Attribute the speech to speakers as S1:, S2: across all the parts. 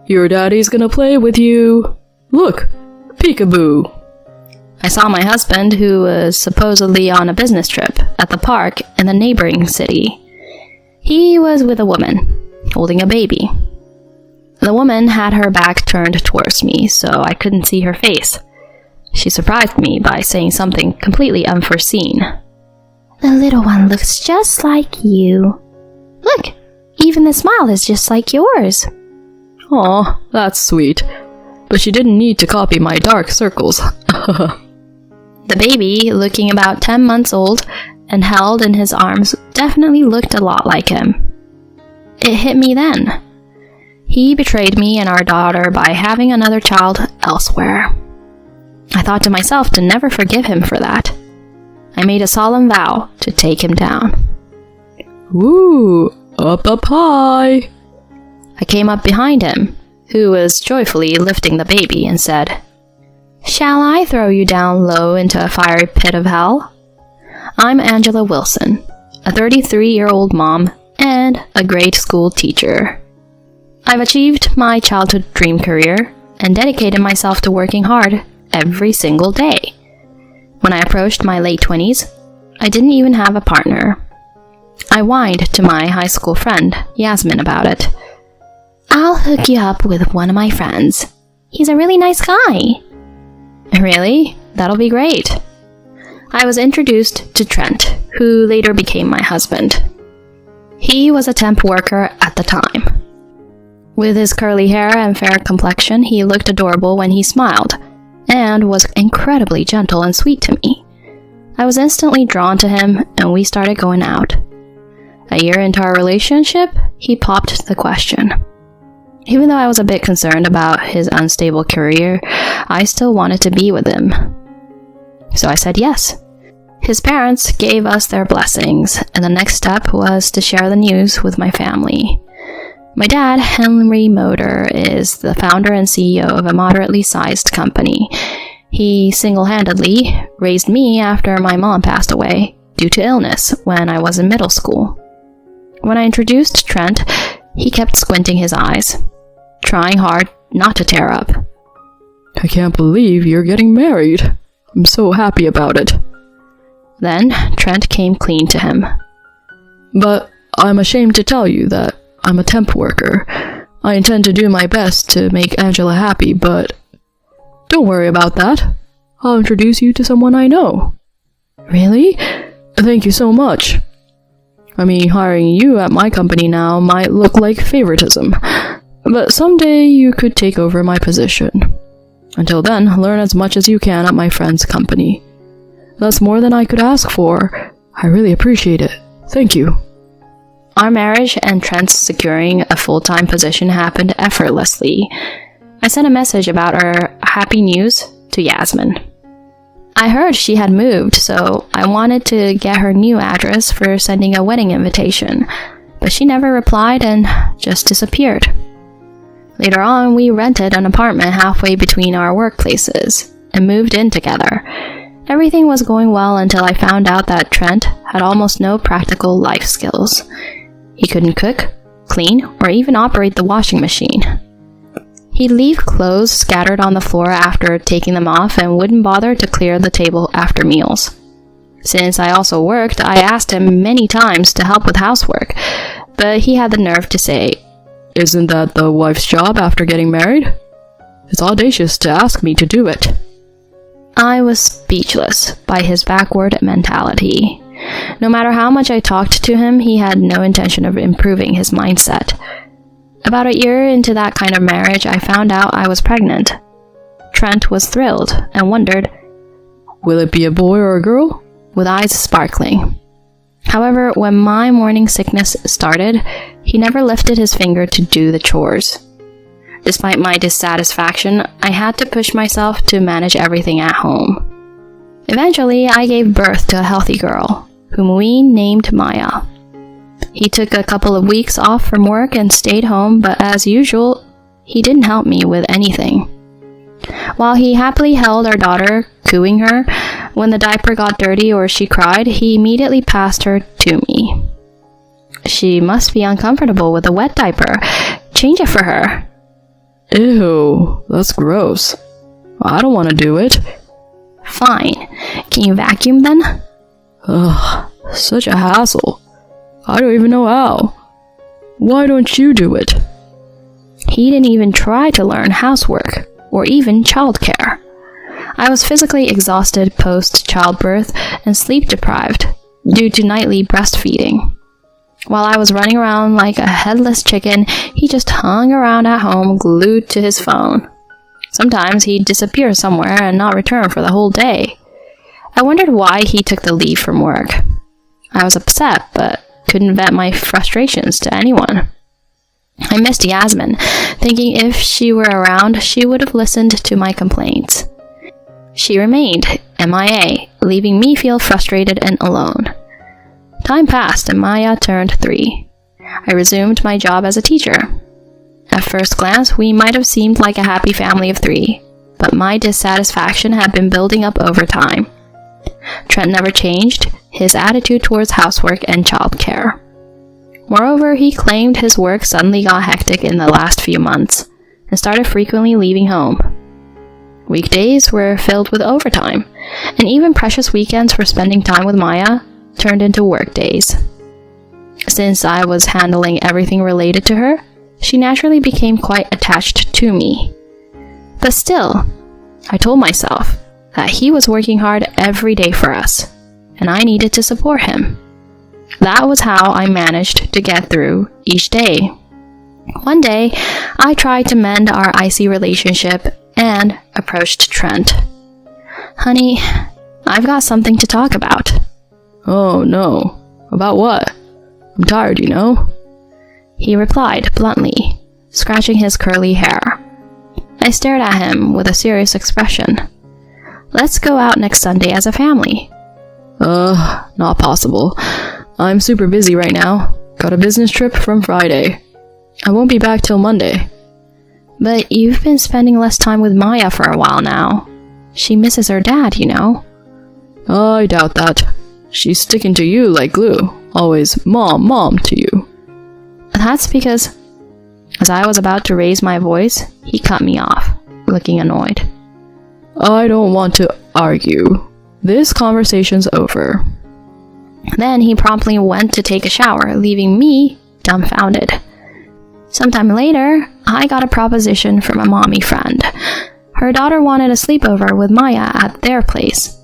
S1: Your daddy's gonna play with you. Look, peekaboo.
S2: I saw my husband, who was supposedly on a business trip, at the park in the neighboring city. He was with a woman, holding a baby. The woman had her back turned towards me, so I couldn't see her face. She surprised me by saying something completely unforeseen. "The little one looks just like you. Look, even the smile is just like yours."
S1: Aw, that's sweet. But she didn't need to copy my dark circles.
S2: The baby, looking about 10 months old and held in his arms, definitely looked a lot like him. It hit me then. He betrayed me and our daughter by having another child elsewhere. I thought to myself to never forgive him for that. I made a solemn vow to take him down.
S1: Ooh, up high.
S2: I came up behind him, who was joyfully lifting the baby, and said, "Shall I throw you down low into a fiery pit of hell? I'm Angela Wilson, a 33-year-old mom and a grade school teacher. I've achieved my childhood dream career and dedicated myself to working hard every single day. When I approached my late 20s, I didn't even have a partner. I whined to my high school friend, Yasmin, about it. I'll hook you up with one of my friends. He's a really nice guy." "Really? That'll be great." I was introduced to Trent, who later became my husband. He was a temp worker at the time. With his curly hair and fair complexion, he looked adorable when he smiled, and was incredibly gentle and sweet to me. I was instantly drawn to him, and we started going out. A year into our relationship, he popped the question. Even though I was a bit concerned about his unstable career, I still wanted to be with him. So I said yes. His parents gave us their blessings, and the next step was to share the news with my family. My dad, Henry Motor, is the founder and CEO of a moderately sized company. He single-handedly raised me after my mom passed away due to illness when I was in middle school. When I introduced Trent, he kept squinting his eyes, trying hard not to tear up.
S1: I can't believe you're getting married. I'm so happy about it.
S2: Then Trent came clean to him.
S1: But I'm ashamed to tell you that I'm a temp worker. I intend to do my best to make Angela happy, but don't worry about that. I'll introduce you to someone I know.
S2: Really?
S1: Thank you so much. I mean, hiring you at my company now might look like favoritism, but someday you could take over my position. Until then, learn as much as you can at my friend's company. That's more than I could ask for. I really appreciate it. Thank you.
S2: Our marriage and Trent's securing a full-time position happened effortlessly. I sent a message about our happy news to Yasmin. I heard she had moved, so I wanted to get her new address for sending a wedding invitation, but she never replied and just disappeared. Later on, we rented an apartment halfway between our workplaces and moved in together. Everything was going well until I found out that Trent had almost no practical life skills. He couldn't cook, clean, or even operate the washing machine. He'd leave clothes scattered on the floor after taking them off and wouldn't bother to clear the table after meals. Since I also worked, I asked him many times to help with housework, but he had the nerve to say,
S1: "Isn't that the wife's job after getting married? It's audacious to ask me to do it."
S2: I was speechless by his backward mentality. No matter how much I talked to him, he had no intention of improving his mindset. About a year into that kind of marriage, I found out I was pregnant. Trent was thrilled and wondered,
S1: "Will it be a boy or a girl?"
S2: with eyes sparkling. However, when my morning sickness started, he never lifted his finger to do the chores. Despite my dissatisfaction, I had to push myself to manage everything at home. Eventually, I gave birth to a healthy girl, whom we named Maya. He took a couple of weeks off from work and stayed home, but as usual, he didn't help me with anything. While he happily held our daughter, cooing her, when the diaper got dirty or she cried, he immediately passed her to me. "She must be uncomfortable with a wet diaper. Change it for her."
S1: Ew, that's gross. I don't want to do it.
S2: Fine. Can you vacuum then?
S1: Ugh, such a hassle. I don't even know how. Why don't you do it?
S2: He didn't even try to learn housework or even childcare. I was physically exhausted post-childbirth and sleep-deprived due to nightly breastfeeding. While I was running around like a headless chicken, he just hung around at home glued to his phone. Sometimes he'd disappear somewhere and not return for the whole day. I wondered why he took the leave from work. I was upset, but couldn't vent my frustrations to anyone. I missed Yasmin, thinking if she were around, she would have listened to my complaints. She remained MIA, leaving me feel frustrated and alone. Time passed and Maya turned 3. I resumed my job as a teacher. At first glance, we might have seemed like a happy family of 3, but my dissatisfaction had been building up over time. Trent never changed his attitude towards housework and childcare. Moreover, he claimed his work suddenly got hectic in the last few months and started frequently leaving home. Weekdays were filled with overtime, and even precious weekends for spending time with Maya turned into work days. Since I was handling everything related to her, she naturally became quite attached to me. But still, I told myself that he was working hard every day for us, and I needed to support him. That was how I managed to get through each day. One day, I tried to mend our icy relationship and approached Trent. Honey, I've got something to talk about.
S1: Oh no. About what? I'm tired, you know?
S2: He replied bluntly, scratching his curly hair. I stared at him with a serious expression. Let's go out next Sunday as a family.
S1: Not possible. I'm super busy right now. Got a business trip from Friday. I won't be back till Monday.
S2: But you've been spending less time with Maya for a while now. She misses her dad, you know.
S1: I doubt that. She's sticking to you like glue. Always mom to you.
S2: That's because, as I was about to raise my voice, he cut me off, looking annoyed.
S1: I don't want to argue. This conversation's over.
S2: Then he promptly went to take a shower, leaving me dumbfounded. Sometime later, I got a proposition from a mommy friend. Her daughter wanted a sleepover with Maya at their place.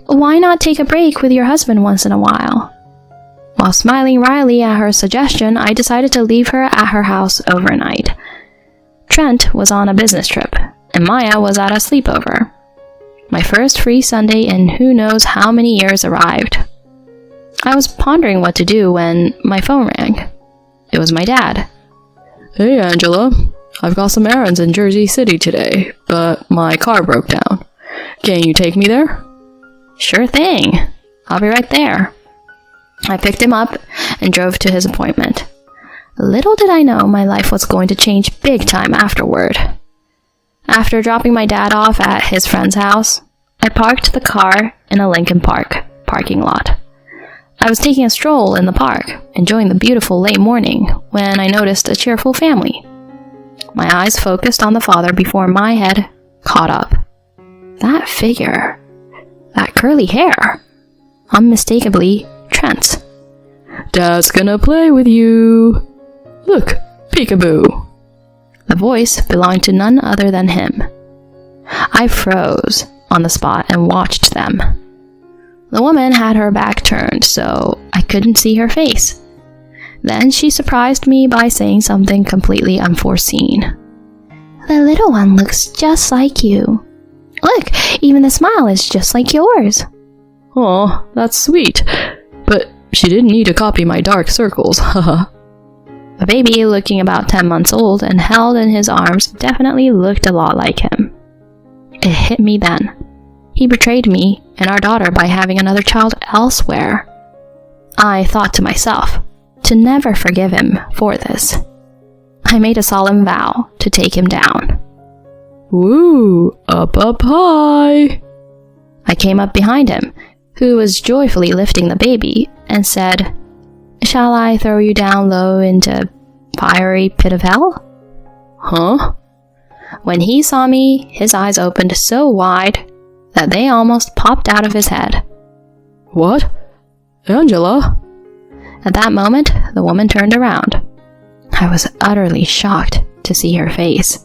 S2: Why not take a break with your husband once in a while? While smiling wryly at her suggestion, I decided to leave her at her house overnight. Trent was on a business trip, and Maya was at a sleepover. My first free Sunday in who knows how many years arrived. I was pondering what to do when my phone rang. It was my dad.
S1: Hey Angela, I've got some errands in Jersey City today, but my car broke down. Can you take me there?
S2: Sure thing. I'll be right there. I picked him up and drove to his appointment. Little did I know my life was going to change big time afterward. After dropping my dad off at his friend's house, I parked the car in a Lincoln Park parking lot. I was taking a stroll in the park, enjoying the beautiful late morning, when I noticed a cheerful family. My eyes focused on the father before my head caught up. That figure, that curly hair, unmistakably Trent's.
S1: Dad's gonna play with you. Look, peekaboo.
S2: The voice belonged to none other than him. I froze on the spot and watched them. The woman had her back turned, so I couldn't see her face. Then she surprised me by saying something completely unforeseen. The little one looks just like you. Look, even the smile is just like yours.
S1: Aw, that's sweet. But she didn't need to copy my dark circles, haha.
S2: The baby, looking about 10 months old and held in his arms, definitely looked a lot like him. It hit me then. He betrayed me and our daughter by having another child elsewhere. I thought to myself, to never forgive him for this. I made a solemn vow to take him down.
S1: Woo, up high.
S2: I came up behind him, who was joyfully lifting the baby, and said, Shall I throw you down low into fiery pit of hell?
S1: Huh?
S2: When he saw me, his eyes opened so wide that they almost popped out of his head.
S1: What? Angela?
S2: At that moment, the woman turned around. I was utterly shocked to see her face.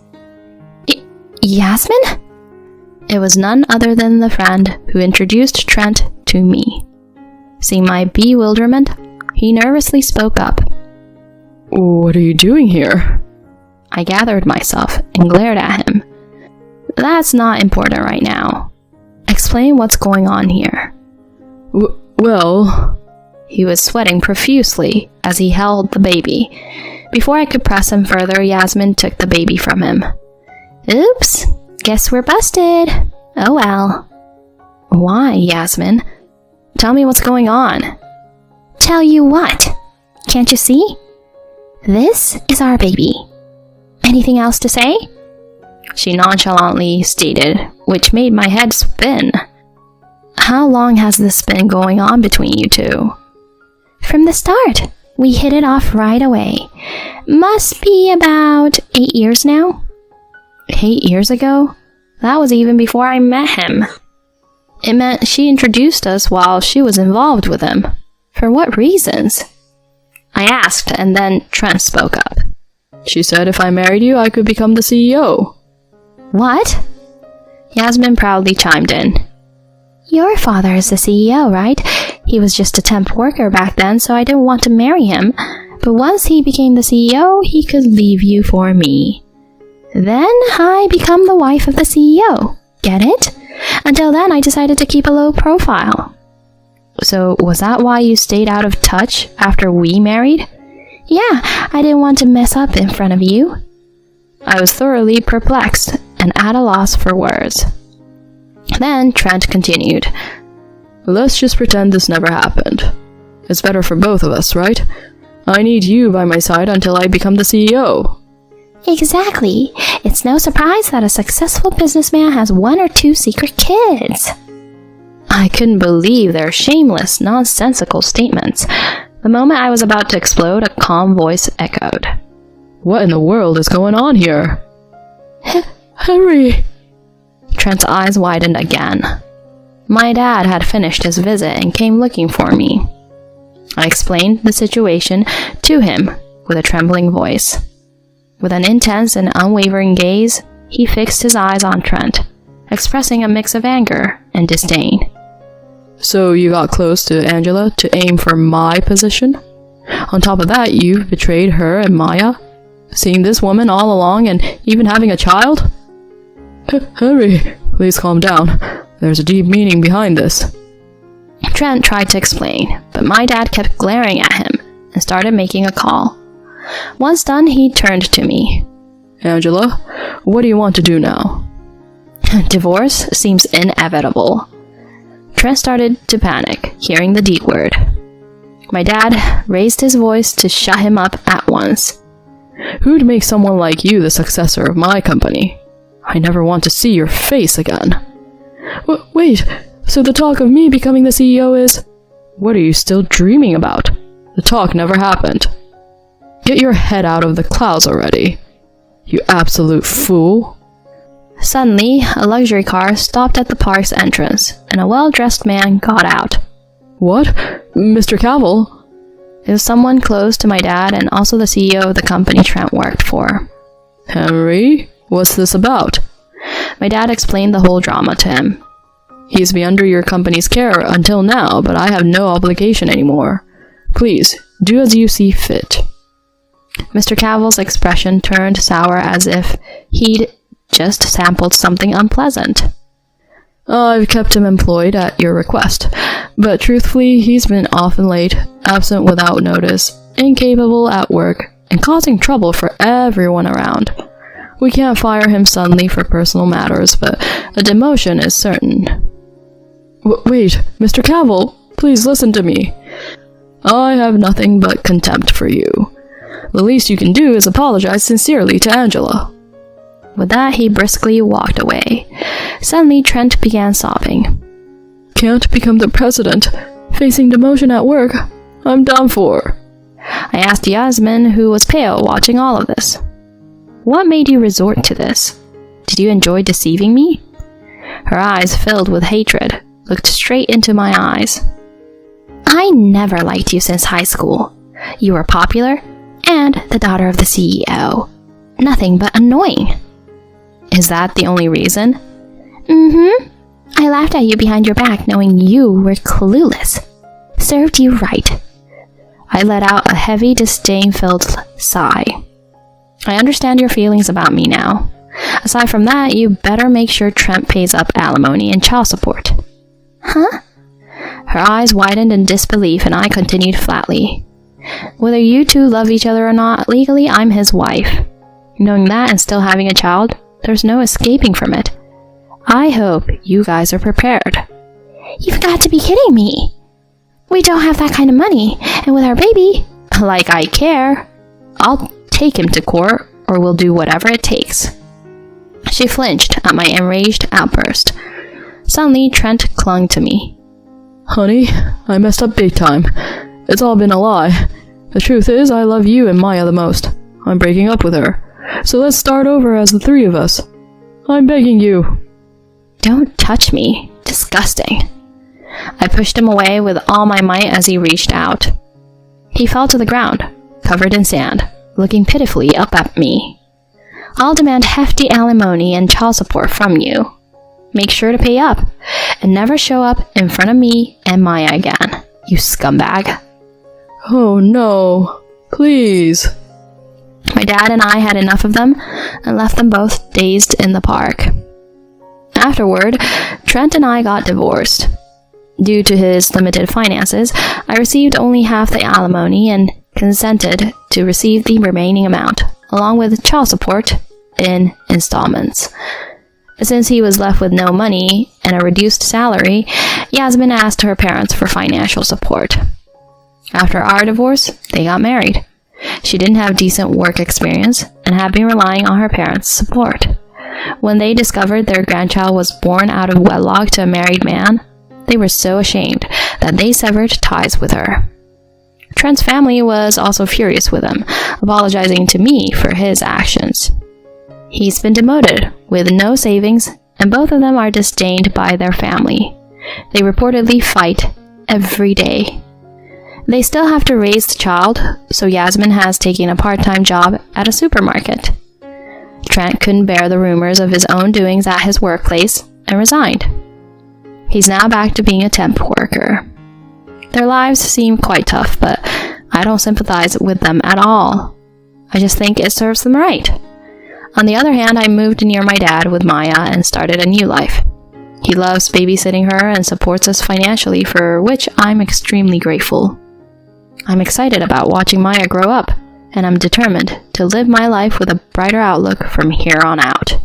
S2: Yasmin? It was none other than the friend who introduced Trent to me. Seeing my bewilderment, he nervously spoke up.
S1: What are you doing here?
S2: I gathered myself and glared at him. That's not important right now. Explain what's going on here.
S1: Well...
S2: He was sweating profusely as he held the baby. Before I could press him further, Yasmin took the baby from him. Oops, guess we're busted. Oh well. Why, Yasmin? Tell me what's going on. Tell you what? Can't you see? This is our baby. Anything else to say? She nonchalantly stated, which made my head spin. How long has this been going on between you two? From the start. We hit it off right away. Must be about 8 years now. 8 years ago? That was even before I met him. It meant she introduced us while she was involved with him. For what reasons? I asked, and then Trent spoke up.
S1: She said if I married you, I could become the CEO.
S2: What? Yasmin proudly chimed in. Your father is the CEO, right? He was just a temp worker back then, so I didn't want to marry him. But once he became the CEO, he could leave you for me. Then I become the wife of the CEO. Get it? Until then, I decided to keep a low profile. So was that why you stayed out of touch after we married? Yeah, I didn't want to mess up in front of you. I was thoroughly perplexed and at a loss for words. Then Trent continued.
S1: Let's just pretend this never happened. It's better for both of us, right? I need you by my side until I become the CEO.
S2: Exactly. It's no surprise that a successful businessman has 1 or 2 secret kids. I couldn't believe their shameless, nonsensical statements. The moment I was about to explode, a calm voice echoed.
S1: What in the world is going on here? Henry!
S2: Trent's eyes widened again. My dad had finished his visit and came looking for me. I explained the situation to him with a trembling voice. With an intense and unwavering gaze, he fixed his eyes on Trent, expressing a mix of anger and disdain.
S1: So you got close to Angela to aim for my position? On top of that, you've betrayed her and Maya? Seeing this woman all along and even having a child? Henry, please calm down. There's a deep meaning behind this.
S2: Trent tried to explain, but my dad kept glaring at him and started making a call. Once done, he turned to me.
S1: Angela, what do you want to do now?
S2: Divorce seems inevitable. Trent started to panic, hearing the D word. My dad raised his voice to shut him up at once.
S1: Who'd make someone like you the successor of my company? I never want to see your face again. Wait, so the talk of me becoming the CEO is... What are you still dreaming about? The talk never happened. Get your head out of the clouds already. You absolute fool.
S2: Suddenly, a luxury car stopped at the park's entrance, and a well-dressed man got out.
S1: What? Mr. Cavill?
S2: It was someone close to my dad and also the CEO of the company Trent worked for.
S1: Henry, what's this about?
S2: My dad explained the whole drama to him.
S1: He's been under your company's care until now, but I have no obligation anymore. Please, do as you see fit.
S2: Mr. Cavill's expression turned sour as if he'd just sampled something unpleasant.
S1: I've kept him employed at your request, but truthfully, he's been often late, absent without notice, incapable at work, and causing trouble for everyone around. We can't fire him suddenly for personal matters, but a demotion is certain. Wait, Mr. Cavill, please listen to me. I have nothing but contempt for you. The least you can do is apologize sincerely to Angela.
S2: With that, he briskly walked away. Suddenly, Trent began sobbing.
S1: Can't become the president. Facing demotion at work. I'm done for.
S2: I asked Yasmin, who was pale watching all of this. What made you resort to this? Did you enjoy deceiving me? Her eyes, filled with hatred, looked straight into my eyes. I never liked you since high school. You were popular and the daughter of the CEO. Nothing but annoying. Is that the only reason? Mm-hmm. I laughed at you behind your back knowing you were clueless. Served you right. I let out a heavy, disdain-filled sigh. I understand your feelings about me now. Aside from that, you better make sure Trent pays up alimony and child support. Huh? Her eyes widened in disbelief and I continued flatly. Whether you two love each other or not, legally I'm his wife. Knowing that and still having a child, there's no escaping from it. I hope you guys are prepared. You've got to be kidding me. We don't have that kind of money, and with our baby, like I care, I'll take him to court or we'll do whatever it takes. She flinched at my enraged outburst. Suddenly, Trent clung to me.
S1: Honey, I messed up big time. It's all been a lie. The truth is, I love you and Maya the most. I'm breaking up with her. So let's start over as the three of us. I'm begging you.
S2: Don't touch me. Disgusting. I pushed him away with all my might as he reached out. He fell to the ground, covered in sand, looking pitifully up at me. I'll demand hefty alimony and child support from you. Make sure to pay up, and never show up in front of me and Maya again, you scumbag.
S1: Oh no, please.
S2: My dad and I had enough of them and left them both dazed in the park. Afterward, Trent and I got divorced. Due to his limited finances, I received only half the alimony and consented to receive the remaining amount, along with child support, in installments. Since he was left with no money and a reduced salary, Yasmin asked her parents for financial support. After our divorce, they got married. She didn't have decent work experience and had been relying on her parents' support. When they discovered their grandchild was born out of wedlock to a married man, they were so ashamed that they severed ties with her. Trent's family was also furious with him, apologizing to me for his actions. He's been demoted with no savings, and both of them are disdained by their family. They reportedly fight every day. They still have to raise the child, so Yasmin has taken a part-time job at a supermarket. Trent couldn't bear the rumors of his own doings at his workplace and resigned. He's now back to being a temp worker. Their lives seem quite tough, but I don't sympathize with them at all. I just think it serves them right. On the other hand, I moved near my dad with Maya and started a new life. He loves babysitting her and supports us financially, for which I'm extremely grateful. I'm excited about watching Maya grow up, and I'm determined to live my life with a brighter outlook from here on out.